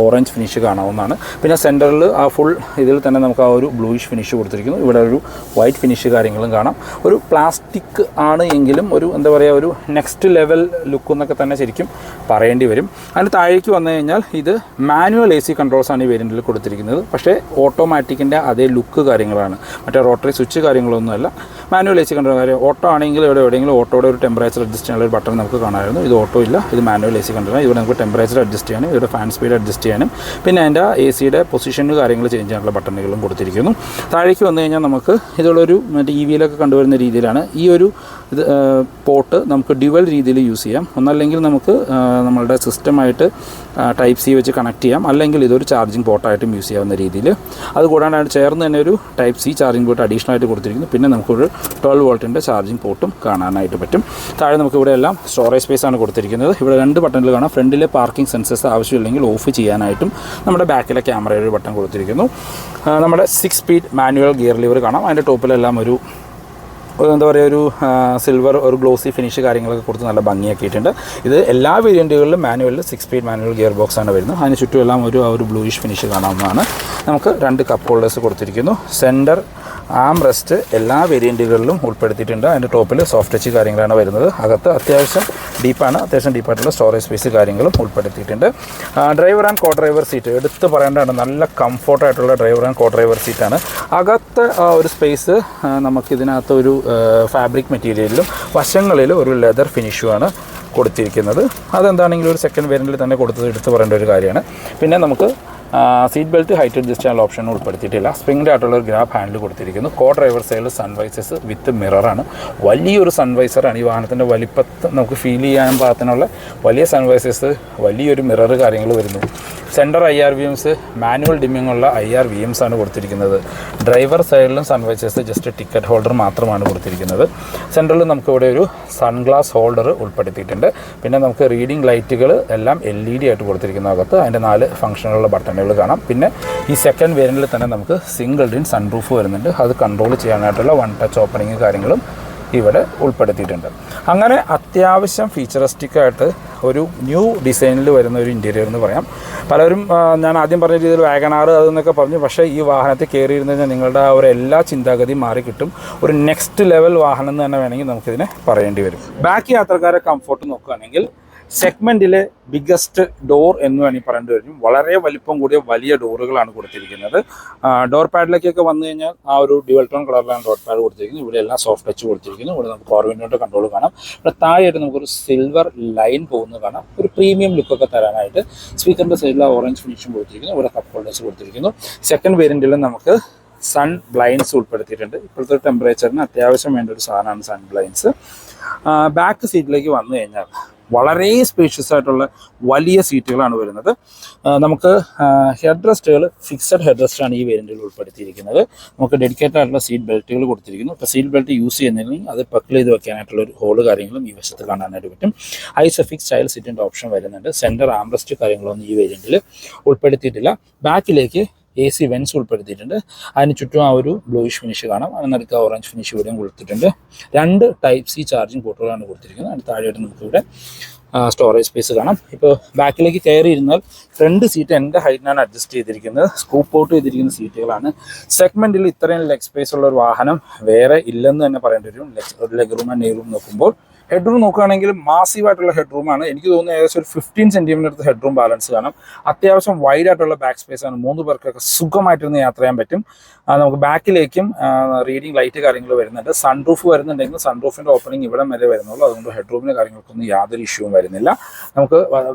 ഓറഞ്ച് ഫിനിഷ് കാണാവുന്നതാണ്. പിന്നെ സെൻറ്ററിൽ ആ ഫുൾ ഇതിൽ തന്നെ നമുക്ക് ആ ഒരു ബ്ലൂയിഷ് ഫിനിഷ് കൊടുത്തിരിക്കുന്നു. ഇവിടെ ഒരു വൈറ്റ് ഫിനിഷ് കാര്യങ്ങളും കാണാം. ഒരു പ്ലാസ്റ്റിക് ആണ് എങ്കിലും ഒരു എന്താ പറയുക, ഒരു നെക്സ്റ്റ് ലെവൽ ലുക്ക് എന്നൊക്കെ തന്നെ ശരിക്കും പറയേണ്ടി വരും. അതിന് താഴേക്ക് വന്നു കഴിഞ്ഞാൽ ഇത് മാനുവൽ AC കൺട്രോൾസാണ് ഈ വേരിയൻറ്റിൽ കൊടുത്തിരിക്കുന്നത്. പക്ഷേ ഓട്ടോമാറ്റിക്കിൻ്റെ അതേ ലുക്ക് കാര്യങ്ങളാണ്, മറ്റേ റോട്ടറി സ്വിച്ച് കാര്യങ്ങളൊന്നുമല്ല. മാനുവൽ AC കൺട്രോൾ കാര്യം ഓട്ടോ ആണെങ്കിൽ ഇവിടെ എവിടെയെങ്കിലും ഓട്ടോയുടെ ഒരു ടെമ്പറേച്ചർ അഡ്ജസ്റ്റ് ചെയ്യാനുള്ള ഒരു ബട്ടൺ നമുക്ക് കാണാമായിരുന്നു. ഇത് ഓട്ടോ ഇല്ല, ഇത് മാനുവൽ AC കൺട്രോളാണ്. ഇവിടെ നമുക്ക് ടെമ്പറേച്ചർ അഡ്ജസ്റ്റ് ചെയ്യാനും ഇവിടെ ഫാൻ സ്പീഡ് അഡ്ജസ്റ്റ് ചെയ്യാനും പിന്നെ അതിൻ്റെ AC പൊസിഷന് കാര്യങ്ങൾ ചേഞ്ച് ചെയ്യാനുള്ള ബട്ടണുകളും കൊടുത്തിരിക്കുന്നു. താഴേക്ക് വന്നു കഴിഞ്ഞാൽ നമുക്ക് ഇതുള്ളൊരു മറ്റേ EVയിലൊക്കെ കണ്ടുവരുന്ന രീതിയിലാണ് ഈ ഒരു ഇത് പോർട്ട് നമുക്ക് ഡ്യുവൽ രീതിയിൽ യൂസ് ചെയ്യാം. ഒന്നല്ലെങ്കിൽ നമുക്ക് നമ്മളുടെ സിസ്റ്റമായിട്ട് Type-C വെച്ച് കണക്ട് ചെയ്യാം, അല്ലെങ്കിൽ ഇതൊരു ചാർജിങ് പോർട്ടായിട്ടും യൂസ് ചെയ്യാവുന്ന രീതിയിൽ. അതുകൂടാണ്ട് ചേർന്ന് തന്നെ ഒരു Type-C ചാർജിങ് പോർട്ട് അഡീഷണൽ ആയിട്ട് കൊടുത്തിരിക്കുന്നു. പിന്നെ നമുക്കൊരു 12 വോൾട്ടിൻ്റെ ചാർജിങ് പോർട്ടും കാണാനായിട്ട് പറ്റും. താഴെ നമുക്ക് ഇവിടെ എല്ലാം സ്റ്റോറേജ് സ്പേസ് ആണ് കൊടുത്തിരിക്കുന്നത്. ഇവിടെ 2 ബട്ടണിൽ കാണാം. ഫ്രണ്ടിലെ പാർക്കിംഗ് സെൻസേഴ്സ് ആവശ്യമില്ലെങ്കിൽ ഓഫ് ചെയ്യാനായിട്ടും നമ്മുടെ ബാക്കിലെ ക്യാമറയുടെ ഒരു ബട്ടൺ കൊടുത്തിരിക്കുന്നു. നമ്മുടെ 6 സ്പീഡ് മാനുവൽ ഗിയർ ലിവർ കാണാം. അതിൻ്റെ ടോപ്പിലെല്ലാം ഒരു എന്താ പറയുക, ഒരു സിൽവർ ഒരു ഗ്ലോസി ഫിനിഷ് കാര്യങ്ങളൊക്കെ കൊടുത്ത് നല്ല ഭംഗിയാക്കിയിട്ടുണ്ട്. ഇത് എല്ലാ വേരിയൻറ്റുകളിലും മാനുവലിൽ 6 സ്പീഡ് മാനുവൽ ഗിയർ ബോക്സാണ് വരുന്നത്. അതിന് ചുറ്റും എല്ലാം ഒരു ബ്ലൂയിഷ് ഫിനിഷ് കാണാവുന്നതാണ്. നമുക്ക് 2 കപ്പ് ഹോൾഡേഴ്സ് കൊടുത്തിരിക്കുന്നു. സെൻറ്റർ ആം റെസ്റ്റ് എല്ലാ വേരിയൻറ്റുകളിലും ഉൾപ്പെടുത്തിയിട്ടുണ്ട്. അതിൻ്റെ ടോപ്പിൽ സോഫ്റ്റ് ടച്ച് കാര്യങ്ങളാണ് വരുന്നത്. അകത്ത് അത്യാവശ്യം ഡീപ്പായിട്ടുള്ള സ്റ്റോറേജ് സ്പേസ് കാര്യങ്ങളും ഉൾപ്പെടുത്തിയിട്ടുണ്ട്. Driver and co driver seat എടുത്ത് പറയേണ്ടതാണ്. നല്ല കംഫോർട്ടായിട്ടുള്ള ഡ്രൈവർ ആൻഡ് കോ ഡ്രൈവർ സീറ്റാണ്. അകത്ത് ഒരു സ്പേസ് നമുക്കിതിനകത്ത് ഒരു ഫാബ്രിക് മെറ്റീരിയലിലും വശങ്ങളിലും ഒരു ലെതർ ഫിനിഷുമാണ് കൊടുത്തിരിക്കുന്നത്. അതെന്താണെങ്കിലും ഒരു സെക്കൻഡ് വേരിയൻറ്റിൽ തന്നെ കൊടുത്തത് എടുത്ത് പറയേണ്ട ഒരു കാര്യമാണ്. പിന്നെ നമുക്ക് സീറ്റ് ബെൽറ്റ് ഹൈറ്റ് അഡ്ജസ്റ്റ് ചെയ്യാനുള്ള ഓപ്ഷൻ ഉൾപ്പെടുത്തിയിട്ടില്ല. സ്പ്രിംഗ്ഡ് ആയിട്ടുള്ള ഒരു ഗ്രാബ് ഹാൻഡിൽ കൊടുത്തിരിക്കുന്നു. കോ ഡ്രൈവർ സൈഡിൽ സൺവൈസസ് വിത്ത് മിററാണ്. വലിയൊരു സൺവൈസറാണ്. ഈ വാഹനത്തിൻ്റെ വലിപ്പത്തിൽ നമുക്ക് ഫീൽ ചെയ്യാൻ പാകത്തിനുള്ള വലിയ സൺവൈസസ്, വലിയൊരു മിറർ കാര്യങ്ങൾ വരുന്നു. സെൻറ്റർ IRVMs, മാനുവൽ ഡിമ്മിംഗ് ഉള്ള IRVMs ആണ് കൊടുത്തിരിക്കുന്നത്. ഡ്രൈവർ സൈഡിലും സൺവൈസസ് ജസ്റ്റ് ടിക്കറ്റ് ഹോൾഡർ മാത്രമാണ് കൊടുത്തിരിക്കുന്നത്. സെൻറ്ററിൽ നമുക്കിവിടെ ഒരു സൺഗ്ലാസ് ഹോൾഡർ ഉൾപ്പെടുത്തിയിട്ടുണ്ട്. പിന്നെ നമുക്ക് റീഡിംഗ് ലൈറ്റുകൾ എല്ലാം LED ആയിട്ട് കൊടുത്തിരിക്കുന്ന അകത്ത് അതിൻ്റെ 4 ഫംഗ്ഷനുള്ള ബട്ടണുകൾ കാണാം. പിന്നെ ഈ സെക്കൻഡ് വേരിയൻറ്റിൽ തന്നെ നമുക്ക് സിംഗിൾ ഇൻ സൺറൂഫ് വരുന്നുണ്ട്. അത് കൺട്രോൾ ചെയ്യാനായിട്ടുള്ള 1 ടച്ച് ഓപ്പണിങ് കാര്യങ്ങളും ഇവിടെ ഉൾപ്പെടുത്തിയിട്ടുണ്ട്. അങ്ങനെ അത്യാവശ്യം ഫീച്ചറിസ്റ്റിക്കായിട്ട് ഒരു ന്യൂ ഡിസൈനിൽ വരുന്ന ഒരു ഇൻറ്റീരിയർ എന്ന് പറയാം. പലരും ഞാൻ ആദ്യം പറഞ്ഞ രീതിയിൽ വാഗനാർ അതെന്നൊക്കെ പറഞ്ഞു. പക്ഷേ ഈ വാഹനത്തിൽ കയറിയിരുന്നു കഴിഞ്ഞാൽ നിങ്ങളുടെ ആ ഒരു എല്ലാ ചിന്താഗതിയും മാറി കിട്ടും. ഒരു നെക്സ്റ്റ് ലെവൽ വാഹനം എന്ന് തന്നെ വേണമെങ്കിൽ നമുക്കിതിനെ പറയേണ്ടി വരും. ബാക്ക് യാത്രക്കാരെ കംഫോർട്ട് നോക്കുകയാണെങ്കിൽ സെഗ്മെന്റിലെ ബിഗ്ഗസ്റ്റ് ഡോർ എന്ന് വേണമെങ്കിൽ പറയേണ്ടി വരും. വളരെ വലിപ്പം കൂടിയ വലിയ ഡോറുകളാണ് കൊടുത്തിരിക്കുന്നത്. ഡോർ പാഡിലേക്കൊക്കെ വന്നു കഴിഞ്ഞാൽ ആ ഒരു ഡ്യുവൽ ടോൺ കളറിലാണ് ഡോർ പാഡ് കൊടുത്തിരിക്കുന്നത്. ഇവിടെ എല്ലാം സോഫ്റ്റ് ടച്ച് കൊടുത്തിരിക്കുന്നു. ഇവിടെ നമുക്ക് പവർ വിൻഡോയുടെ കൺട്രോൾ കാണാം. ഇവിടെ താഴെയായിട്ട് നമുക്കൊരു സിൽവർ ലൈൻ പോകുന്നത് കാണാം. ഒരു പ്രീമിയം ലുക്കൊക്കെ തരാനായിട്ട് സ്പീക്കറിൻ്റെ സൈഡിൽ ഓറഞ്ച് ഫിനിഷും കൊടുത്തിരിക്കുന്നു. ഇവിടെ കപ്പ് ഹോൾഡേഴ്സ് കൊടുത്തിരിക്കുന്നു. സെക്കൻഡ് വേരിയൻറ്റിൽ നമുക്ക് സൺ ബ്ലൈൻഡ്സ് ഉൾപ്പെടുത്തിയിട്ടുണ്ട്. ഇപ്പോഴത്തെ ടെമ്പറേച്ചറിന് അത്യാവശ്യം വേണ്ട ഒരു സാധനമാണ് സൺ ബ്ലൈൻഡ്സ്. ബാക്ക് സീറ്റിലേക്ക് വന്നു കഴിഞ്ഞാൽ വളരെ സ്പേഷ്യസ് ആയിട്ടുള്ള വലിയ സീറ്റുകളാണ് വരുന്നത്. നമുക്ക് ഹെഡ് റെസ്റ്റുകൾ ഫിക്സഡ് ഹെഡ് റെസ്റ്റാണ് ഈ വേരിയൻറ്റിൽ ഉൾപ്പെടുത്തിയിരിക്കുന്നത്. നമുക്ക് ഡെഡിക്കേറ്റഡ് ആയിട്ടുള്ള സീറ്റ് ബെൽറ്റുകൾ കൊടുത്തിരിക്കുന്നു. ഇപ്പോൾ സീറ്റ് ബെൽറ്റ് യൂസ് ചെയ്യുന്നില്ലെങ്കിൽ അത് പക്കിൾ ചെയ്ത് വെക്കാനായിട്ടുള്ള ഒരു ഹോള് കാര്യങ്ങളും ഈ വശത്ത് കാണാനായിട്ട് പറ്റും. ഐസോഫിക്സ് സ്റ്റൈൽ സീറ്റിൻ്റെ ഓപ്ഷൻ വരുന്നുണ്ട്. സെൻറ്റർ ആംറസ്റ്റ് കാര്യങ്ങളൊന്നും ഈ വേരിയൻറ്റിൽ ഉൾപ്പെടുത്തിയിട്ടില്ല. ബാക്കിലേക്ക് AC വെൻസ് ഉൾപ്പെടുത്തിയിട്ടുണ്ട്. അതിന് ചുറ്റും ആ ഒരു ബ്ലൂയിഷ് ഫിനിഷ് കാണാം. അതിനടുത്ത് ഓറഞ്ച് ഫിനിഷ് ഇവിടെയും കൊടുത്തിട്ടുണ്ട്. 2 ടൈപ്പ് സി ചാർജിങ് പോർട്ടുകളാണ് കൊടുത്തിരിക്കുന്നത്. അതിന് താഴെയായിട്ട് നമുക്കിവിടെ സ്റ്റോറേജ് സ്പേസ് കാണാം. ഇപ്പോൾ ബാക്കിലേക്ക് കയറി ഇരുന്നാൽ ഫ്രണ്ട് സീറ്റ് എൻ്റെ ഹൈറ്റിനാണ് അഡ്ജസ്റ്റ് ചെയ്തിരിക്കുന്നത്. സ്കൂപ്പ് ഔട്ട് ചെയ്തിരിക്കുന്ന സീറ്റുകളാണ്. സെഗ്മെൻറ്റിൽ ഇത്രയും ലെഗ് സ്പേസ് ഉള്ള ഒരു വാഹനം വേറെ ഇല്ലെന്ന് തന്നെ പറയേണ്ടി വരും. ലെഗ് റൂം ആൻഡ് നെയ് റൂം നോക്കുമ്പോൾ ഹെഡ് റൂം നോക്കുകയാണെങ്കിൽ മാസീവായിട്ടുള്ള ഹെഡ് റൂമാണ്. എനിക്ക് തോന്നുന്നു ഏകദേശം ഒരു 15 സെൻറ്റിമീറ്റർ അടുത്ത് ഹെഡ് റൂം ബാലൻസ് കാണാം. അത്യാവശ്യം വൈഡ് ആയിട്ടുള്ള ബാക്ക് സ്പേസ് ആണ്. 3 പേർക്കൊക്കെ സുഖമായിട്ടിരുന്ന് യാത്ര ചെയ്യാൻ പറ്റും. നമുക്ക് ബാക്കിലേക്കും റീഡിങ് ലൈറ്റ് കാര്യങ്ങൾ വരുന്നുണ്ട്. സൺറൂഫ് വരുന്നുണ്ടെങ്കിൽ സൺറൂഫിൻ്റെ ഓപ്പണിംഗ് ഇവിടെ വരെ വരുന്നുള്ളൂ. അതുകൊണ്ട് ഹെഡ് റൂമിൻ്റെ കാര്യങ്ങൾക്കൊന്നും യാതൊരു ഇഷ്യൂവും വരുന്നില്ല. നമുക്ക്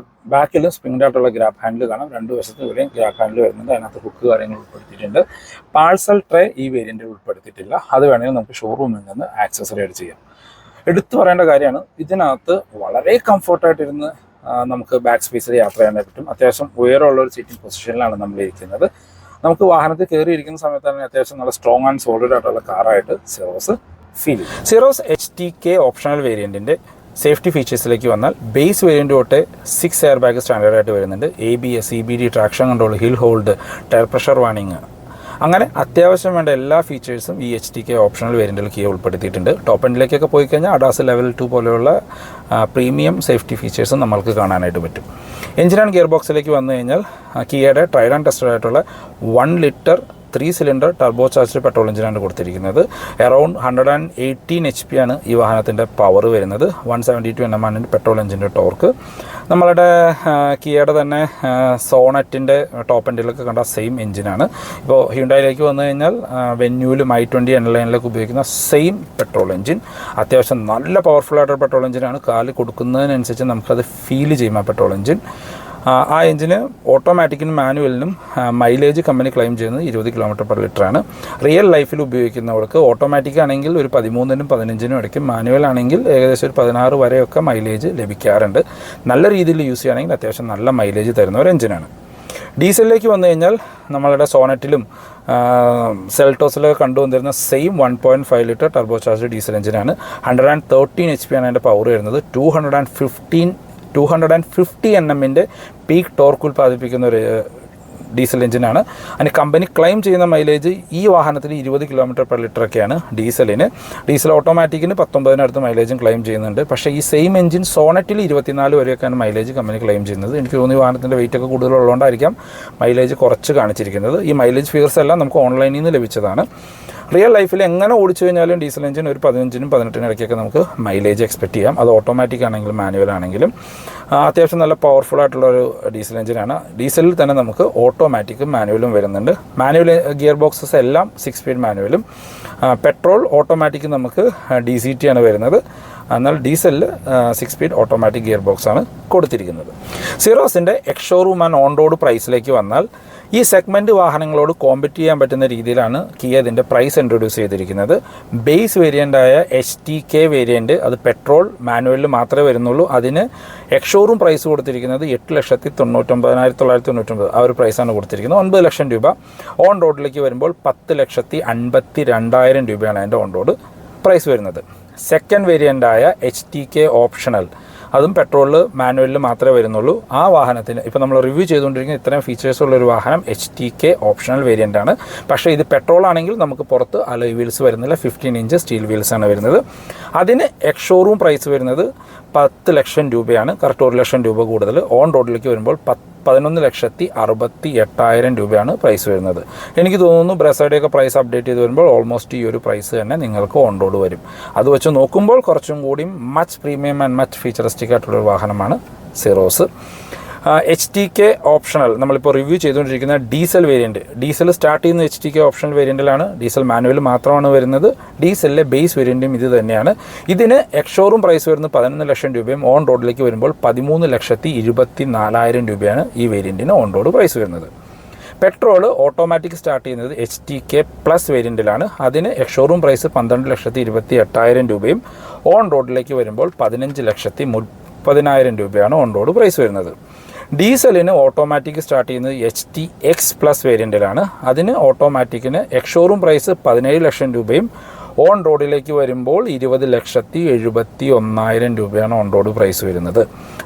ബാക്കിലും സ്പ്രിംഗ്ഡ് ആയിട്ടുള്ള ഗ്രാബ് ഹാൻഡിൽ കാണാം. 2 വശത്ത് ഇവിടെയും ഗ്രാബ് ഹാൻഡിൽ വരുന്നുണ്ട്. അതിനകത്ത് ഹുക്ക് കാര്യങ്ങൾ ഉൾപ്പെടുത്തിയിട്ടുണ്ട്. പാഴ്സൽ ട്രേ ഈ വേരിയൻറ്റിൽ ഉൾപ്പെടുത്തിയിട്ടില്ല. അത് വേണമെങ്കിൽ നമുക്ക് ഷോറൂമിൽ നിന്ന് ആക്സസറി ആയിട്ട് ചെയ്യാം. എടുത്തു പറയേണ്ട കാര്യമാണ്, ഇതിനകത്ത് വളരെ കംഫർട്ടായിട്ടിരുന്ന് നമുക്ക് ബാക്ക് സ്പേസിൽ യാത്ര ചെയ്യാനായിട്ട് പറ്റും. അത്യാവശ്യം ഉയരമുള്ള ഒരു സീറ്റിംഗ് പൊസിഷനിലാണ് നമ്മൾ ഇരിക്കുന്നത്. നമുക്ക് വാഹനത്തിൽ കയറി ഇരിക്കുന്ന സമയത്ത് തന്നെ അത്യാവശ്യം നല്ല സ്ട്രോങ് ആൻഡ് സോളിഡ് ആയിട്ടുള്ള കാറായിട്ട് സിറോസ് ഫീൽ ചെയ്യും. സിറോസ് HTK ഓപ്ഷണൽ വേരിയൻറ്റിൻ്റെ സേഫ്റ്റി ഫീച്ചേഴ്സിലേക്ക് വന്നാൽ ബേസ് വേരിയൻ്റ് തൊട്ട് 6 എയർ ബാഗ് സ്റ്റാൻഡേർഡായിട്ട് വരുന്നുണ്ട്. ABS, EBD, traction control, hill hold, tyre pressure warning, അങ്ങനെ അത്യാവശ്യം വേണ്ട എല്ലാ ഫീച്ചേഴ്സും ഈ HTK ഓപ്ഷണൽ വേരിയൻറ്റിൽ കിയ ഉൾപ്പെടുത്തിയിട്ടുണ്ട്. ടോപ്പ് എൻഡിലേക്കൊക്കെ പോയി കഴിഞ്ഞാൽ അഡാസ് ലെവൽ 2 പോലെയുള്ള പ്രീമിയം സേഫ്റ്റി ഫീച്ചേഴ്സും നമ്മൾക്ക് കാണാനായിട്ട് പറ്റും. എഞ്ചിൻ ആൻഡ് ഗിയർ ബോക്സിലേക്ക് വന്നു കഴിഞ്ഞാൽ കിയയുടെ ട്രയൽ ആൻഡ് ടെസ്റ്റഡ് ആയിട്ടുള്ള 1 litre 3 cylinder turbo charged petrol എഞ്ചിനാണ് കൊടുത്തിരിക്കുന്നത്. അറൗണ്ട് 118 HP ആണ് ഈ വാഹനത്തിൻ്റെ പവർ വരുന്നത്. 172 Nm ആണ് പെട്രോൾ എഞ്ചിൻ്റെ ടോർക്ക്. നമ്മളുടെ കിയയുടെ തന്നെ സോണറ്റിൻ്റെ ടോപ്പ് എൻഡിലൊക്കെ കണ്ട സെയിം എഞ്ചിനാണ്. ഇപ്പോൾ ഹ്യുണ്ടായിലേക്ക് വന്നു കഴിഞ്ഞാൽ വെന്യൂലും i20 N-ലൈനിലൊക്കെ ഉപയോഗിക്കുന്ന സെയിം പെട്രോൾ എഞ്ചിൻ. അത്യാവശ്യം നല്ല പവർഫുൾ ആയിട്ടൊരു പെട്രോൾ എഞ്ചിനാണ്. കാല് കൊടുക്കുന്നതിനനുസരിച്ച് നമുക്കത് ഫീൽ ചെയ്യും ആ പെട്രോൾ എഞ്ചിൻ. ആ എഞ്ചിന് ഓട്ടോമാറ്റിക്കിനും മാനുവലിനും മൈലേജ് കമ്പനി ക്ലെയിം ചെയ്യുന്നത് 20 km/ലിറ്റർ ആണ്. റിയൽ ലൈഫിൽ ഉപയോഗിക്കുന്നവർക്ക് ഓട്ടോമാറ്റിക് ആണെങ്കിൽ ഒരു 13-നും 15-നും ഇടയ്ക്ക്, മാനുവൽ ആണെങ്കിൽ ഏകദേശം ഒരു 16 വരെയൊക്കെ മൈലേജ് ലഭിക്കാറുണ്ട്. നല്ല രീതിയിൽ യൂസ് ചെയ്യുകയാണെങ്കിൽ അത്യാവശ്യം നല്ല മൈലേജ് തരുന്ന ഒരു എഞ്ചിനാണ്. ഡീസലിലേക്ക് വന്നു കഴിഞ്ഞാൽ നമ്മളുടെ സോണറ്റിലും സെൽട്ടോസിലൊക്കെ കണ്ടുവന്നിരുന്ന same 1.5 litre turbo charge diesel എഞ്ചിനാണ്. 113 HP ആണ് അതിൻ്റെ പവർ വരുന്നത്. 250 Nm പീക്ക് ടോർക്ക് ഉൽപ്പാദിപ്പിക്കുന്ന ഒരു ഡീസൽ എഞ്ചിനാണ്. അതിന് കമ്പനി ക്ലെയിം ചെയ്യുന്ന മൈലേജ് ഈ വാഹനത്തിന് 20 km/ലിറ്റർ ഒക്കെയാണ് ഡീസലിന്. ഡീസൽ ഓട്ടോമാറ്റിക്കിന് 19-നടുത്ത് മൈലേജും ക്ലെയിം ചെയ്യുന്നുണ്ട്. പക്ഷേ ഈ സെയിം എഞ്ചിൻ സോണറ്റിൽ 24 വരെയൊക്കെയാണ് മൈലേജ് കമ്പനി ക്ലെയിം ചെയ്യുന്നത്. എനിക്ക് തോന്നുന്നു ഈ വാഹനത്തിൻ്റെ വെയിറ്റ് ഒക്കെ കൂടുതലുള്ളതുകൊണ്ടായിരിക്കാം മൈലേജ് കുറച്ച് കാണിച്ചിരിക്കുന്നത്. ഈ മൈലേജ് ഫിഗേഴ്സ് എല്ലാം നമുക്ക് ഓൺലൈനിൽ നിന്ന് ലഭിച്ചതാണ്. റിയൽ ലൈഫിൽ എങ്ങനെ ഓടിച്ചു കഴിഞ്ഞാലും ഡീസൽ എഞ്ചിൻ ഒരു 15-നും 18-നും ഇടയ്ക്കൊക്കെ നമുക്ക് മൈലേജ് എക്സ്പെക്ട് ചെയ്യാം. അത് ഓട്ടോമാറ്റിക് ആണെങ്കിലും മാനുവൽ ആണെങ്കിലും. അത്യാവശ്യം നല്ല പവർഫുൾ ആയിട്ടുള്ളൊരു ഡീസൽ എഞ്ചിനാണ്. ഡീസലിൽ തന്നെ നമുക്ക് ഓട്ടോമാറ്റിക്കും മാനുവലും വരുന്നുണ്ട്. മാനുവൽ ഗിയർ ബോക്സസ് എല്ലാം 6 സ്പീഡ് മാനുവലും. പെട്രോൾ ഓട്ടോമാറ്റിക്കും നമുക്ക് DCT ആണ് വരുന്നത്. എന്നാൽ ഡീസലിൽ 6 സ്പീഡ് ഓട്ടോമാറ്റിക് ഗിയർ ബോക്സാണ് കൊടുത്തിരിക്കുന്നത്. സിറോസിൻ്റെ ex showroom and on road പ്രൈസിലേക്ക് വന്നാൽ ഈ സെഗ്മെൻറ്റ് വാഹനങ്ങളോട് കോമ്പറ്റ് ചെയ്യാൻ പറ്റുന്ന രീതിയിലാണ് കിയ ഇതിൻ്റെ പ്രൈസ് ഇൻട്രൊഡ്യൂസ് ചെയ്തിരിക്കുന്നത്. ബേസ് വേരിയൻ്റായ HTK വേരിയൻറ്റ് അത് പെട്രോൾ മാനുവലിൽ മാത്രമേ വരുന്നുള്ളൂ. അതിന് എക്സ് ഷോറൂം പ്രൈസ് കൊടുത്തിരിക്കുന്നത് 8,99,999 ആ ഒരു പ്രൈസാണ് കൊടുത്തിരിക്കുന്നത്. 9 ലക്ഷം രൂപ. ഓൺ റോഡിലേക്ക് വരുമ്പോൾ 10,52,000 രൂപയാണ് അതിൻ്റെ ഓൺ റോഡ് പ്രൈസ് വരുന്നത്. സെക്കൻഡ് വേരിയൻ്റായ HTK ഓപ്ഷണൽ അതും പെട്രോളിൽ മാനുവലിൽ മാത്രമേ വരുന്നുള്ളൂ. ആ വാഹനത്തിന് ഇപ്പോൾ നമ്മൾ റിവ്യൂ ചെയ്തുകൊണ്ടിരിക്കുന്ന ഇത്രയും ഫീച്ചേഴ്സ് ഉള്ളൊരു വാഹനം HTK ഓപ്ഷണൽ വേരിയൻ്റ് ആണ്. പക്ഷേ ഇത് പെട്രോൾ ആണെങ്കിൽ നമുക്ക് പുറത്ത് അലോയ് വീൽസ് വരുന്നില്ല. 15 ഇഞ്ച് സ്റ്റീൽ വീൽസാണ് വരുന്നത്. അതിന് എക്സ് ഷോറൂം പ്രൈസ് വരുന്നത് 10 ലക്ഷം രൂപയാണ്, കറക്റ്റ് 1 ലക്ഷം രൂപ കൂടുതൽ. ഓൺ റോഡിലേക്ക് വരുമ്പോൾ 11,68,000 രൂപയാണ് പ്രൈസ് വരുന്നത്. എനിക്ക് തോന്നുന്നു ബ്രസയുടെയൊക്കെ പ്രൈസ് അപ്ഡേറ്റ് ചെയ്ത് വരുമ്പോൾ ഓൾമോസ്റ്റ് ഈ ഒരു പ്രൈസ് തന്നെ നിങ്ങൾക്ക് ഓൺ റോഡ് വരും. അത് വെച്ച് നോക്കുമ്പോൾ കുറച്ചും കൂടി മച്ച് പ്രീമിയം ആൻഡ് മച്ച് ഫീച്ചറിസ്റ്റിക് ആയിട്ടുള്ളൊരു വാഹനമാണ് സിറോസ്. HTK ഓപ്ഷണൽ നമ്മളിപ്പോൾ റിവ്യൂ ചെയ്തുകൊണ്ടിരിക്കുന്ന ഡീസൽ വേരിയൻറ്റ്. ഡീസൽ സ്റ്റാർട്ട് ചെയ്യുന്ന HTK ഓപ്ഷണൽ വേരിയൻറ്റിലാണ്. ഡീസൽ മാനുവൽ മാത്രമാണ് വരുന്നത്. ഡീസലിലെ ബേസ് വേരിയൻറ്റും ഇത് തന്നെയാണ്. ഇതിന് എക്സ്ഷോറൂം പ്രൈസ് വരുന്നത് 11 ലക്ഷം രൂപയും ഓൺ റോഡിലേക്ക് വരുമ്പോൾ 13,24,000 രൂപയാണ് ഈ വേരിയൻറ്റിന് ഓൺ റോഡ് പ്രൈസ് വരുന്നത്. പെട്രോൾ ഓട്ടോമാറ്റിക് സ്റ്റാർട്ട് ചെയ്യുന്നത് HTK പ്ലസ് വേരിയൻറ്റിലാണ്. അതിന് എക്സ്ഷോറൂം പ്രൈസ് 12,28,000 രൂപയും ഓൺ റോഡിലേക്ക് വരുമ്പോൾ 15,30,000 രൂപയാണ് ഓൺ റോഡ് പ്രൈസ് വരുന്നത്. ഡീസലിന് ഓട്ടോമാറ്റിക് സ്റ്റാർട്ട് ചെയ്യുന്നത് HTX പ്ലസ് വേരിയൻറ്റിലാണ്. അതിന് ഓട്ടോമാറ്റിക്കിന് എക്സ്ഷോറൂം പ്രൈസ് 17 ലക്ഷം രൂപയും ഓൺ റോഡിലേക്ക് വരുമ്പോൾ 20,71,000 രൂപയാണ് ഓൺ റോഡ് പ്രൈസ് വരുന്നത്.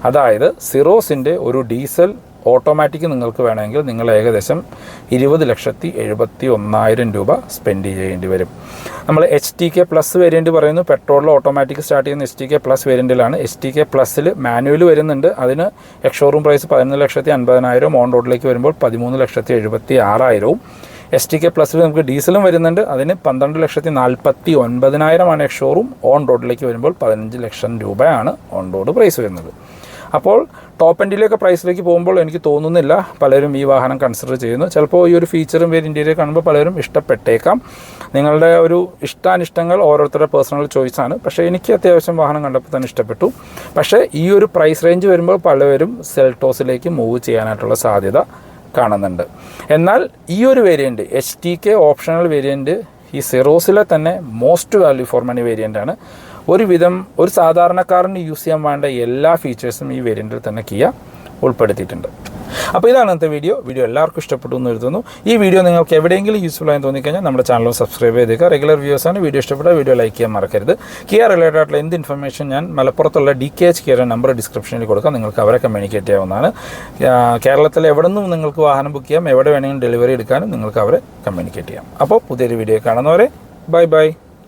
അതായത് സിറോസിൻ്റെ ഒരു ഡീസൽ ഓട്ടോമാറ്റിക് നിങ്ങൾക്ക് വേണമെങ്കിൽ നിങ്ങൾ ഏകദേശം 20,71,000 രൂപ സ്പെൻഡ് ചെയ്യേണ്ടി വരും. നമ്മൾ HTK പ്ലസ് വേരിയൻറ്റ് പറയുന്നു. പെട്രോളിൽ ഓട്ടോമാറ്റിക് സ്റ്റാർട്ട് ചെയ്യുന്ന HTK പ്ലസ് വേരിയൻറ്റിലാണ്. HTK പ്ലസ്സിൽ മാനുവൽ വരുന്നുണ്ട്. അതിന് എക്സ്ഷോറൂം പ്രൈസ് 11,50,000 ഓൺ റോഡിലേക്ക് വരുമ്പോൾ 13,76,000. HTK പ്ലസ്സിൽ നമുക്ക് ഡീസലും വരുന്നുണ്ട്. അതിന് 12,49,000 എക്സ്ഷോറൂം ഓൺ റോഡിലേക്ക് വരുമ്പോൾ 15 ലക്ഷം രൂപയാണ് ഓൺ റോഡ് പ്രൈസ് വരുന്നത്. അപ്പോൾ ടോപ്പ് എൻഡിലേക്ക് പ്രൈസിലേക്ക് പോകുമ്പോൾ എനിക്ക് തോന്നുന്നില്ല പലരും ഈ വാഹനം കൺസിഡർ ചെയ്യുന്നു. ചിലപ്പോൾ ഈ ഒരു ഫീച്ചറും ഇൻറ്റീരിയർ കാണുമ്പോൾ പലരും ഇഷ്ടപ്പെട്ടേക്കാം. നിങ്ങളുടെ ഒരു ഇഷ്ടാനിഷ്ടങ്ങൾ ഓരോരുത്തരുടെ പേഴ്സണൽ ചോയ്സാണ്. പക്ഷേ എനിക്ക് അത്യാവശ്യം വാഹനം കണ്ടപ്പോൾ തന്നെ ഇഷ്ടപ്പെട്ടു. പക്ഷേ ഈ ഒരു പ്രൈസ് റേഞ്ച് വരുമ്പോൾ പലവരും സെൽട്ടോസിലേക്ക് മൂവ് ചെയ്യാനായിട്ടുള്ള സാധ്യത കാണുന്നുണ്ട്. എന്നാൽ ഈ ഒരു വേരിയൻറ്റ് HTK ഓപ്ഷണൽ വേരിയൻറ്റ് ഈ സിറോസിലെ തന്നെ മോസ്റ്റ് വാല്യൂ ഫോർ മണി വേരിയൻ്റാണ്. ഒരുവിധം ഒരു സാധാരണക്കാരന് യൂസ് ചെയ്യാൻ വേണ്ട എല്ലാ ഫീച്ചേഴ്സും ഈ വേരിയൻറ്റിൽ തന്നെ കിയ ഉൾപ്പെടുത്തിയിട്ടുണ്ട്. അപ്പോൾ ഇതാണ് ഇന്നത്തെ വീഡിയോ. എല്ലാവർക്കും ഇഷ്ടപ്പെട്ടു എന്ന് കരുതുന്നു. ഈ വീഡിയോ നിങ്ങൾക്ക് എവിടെയെങ്കിലും യൂസ്ഫുൾ ആയി തോന്നിക്കഴിഞ്ഞാൽ നമ്മുടെ ചാനൽ സബ്സ്ക്രൈബ് ചെയ്തേക്കുക. റെഗുലർ വ്യൂവേഴ്സാണ്. വീഡിയോ ഇഷ്ടപ്പെട്ട വീഡിയോ ലൈക്ക് ചെയ്യാൻ മറക്കരുത്. കിയ റിലേറ്റഡ് ആയിട്ടുള്ള എന്ത് ഇൻഫർമേഷൻ ഞാൻ മലപ്പുറത്തുള്ള DKH കിയയുടെ നമ്പർ ഡിസ്ക്രിപ്ഷനിൽ കൊടുക്കാം. നിങ്ങൾക്ക് അവരെ കമ്മ്യൂണിക്കേറ്റ് ചെയ്യാവുന്നതാണ്. കേരളത്തിൽ എവിടെ നിന്നും നിങ്ങൾക്ക് വാഹനം ബുക്ക് ചെയ്യാം. എവിടെ വേണമെങ്കിലും ഡെലിവറി എടുക്കാനും നിങ്ങൾക്ക് അവരെ കമ്മ്യൂണിക്കേറ്റ് ചെയ്യാം. അപ്പോൾ പുതിയൊരു വീഡിയോ കാണുന്നവരെ ബൈ ബൈ.